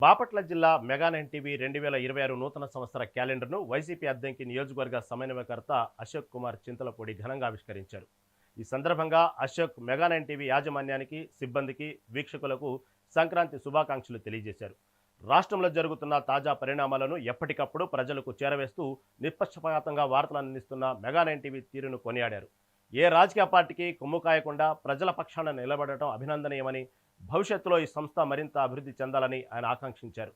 బాపట్ల జిల్లా mega nine TV 2026 నూతన సంవత్సర క్యాలెండర్ను వైసీపీ అద్దంకి నియోజకవర్గ సమన్వయకర్త అశోక్ కుమార్ చింతలపూడి ఘనంగా ఆవిష్కరించారు. ఈ సందర్భంగా అశోక్ మెగా నైన్ టీవీ యాజమాన్యానికి, సిబ్బందికి, వీక్షకులకు సంక్రాంతి శుభాకాంక్షలు తెలియజేశారు. రాష్ట్రంలో జరుగుతున్న తాజా పరిణామాలను ఎప్పటికప్పుడు ప్రజలకు చేరవేస్తూ నిష్పక్షపాతంగా వార్తలు అందిస్తున్న మెగా నైన్ టీవీ తీరును కొనియాడారు. ఏ రాజకీయ పార్టీకి కొమ్ము కాయకుండా ప్రజల పక్షాన నిలబడటం అభినందనీయమని, భవిష్యత్తులో ఈ సంస్థ మరింత అభివృద్ధి చెందాలని ఆయన ఆకాంక్షించారు.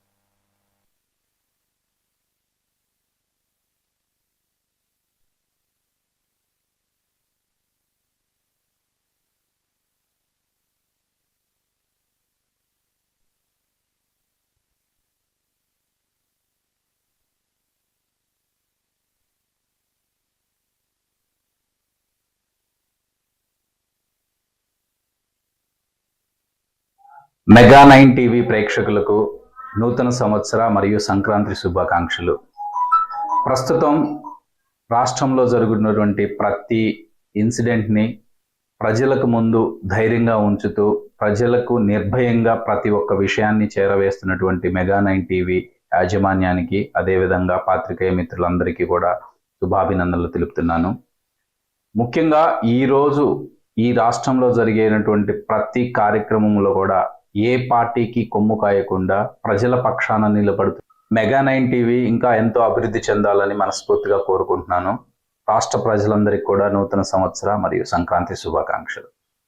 మెగా నైన్ టీవీ ప్రేక్షకులకు నూతన సంవత్సర మరియు సంక్రాంతి శుభాకాంక్షలు. ప్రస్తుతం రాష్ట్రంలో జరుగుతున్నటువంటి ప్రతి ఇన్సిడెంట్ని ప్రజలకు ముందు ధైర్యంగా ఉంచుతూ ప్రజలకు నిర్భయంగా ప్రతి ఒక్క విషయాన్ని చేరవేస్తున్నటువంటి మెగా నైన్ టీవీ యాజమాన్యానికి, అదేవిధంగా పాత్రికేయ మిత్రులందరికీ కూడా శుభాభినందనలు తెలుపుతున్నాను. ముఖ్యంగా ఈరోజు ఈ రాష్ట్రంలో జరిగేటువంటి ప్రతి కార్యక్రమంలో కూడా ఏ పార్టీకి కొమ్ము కాయకుండా ప్రజల పక్షాన నిలబడుతూ మెగా నైన్ టీవీ ఇంకా ఎంతో అభివృద్ధి చెందాలని మనస్ఫూర్తిగా కోరుకుంటున్నాను. రాష్ట్ర ప్రజలందరికీ కూడా నూతన సంవత్సర మరియు సంక్రాంతి శుభాకాంక్షలు.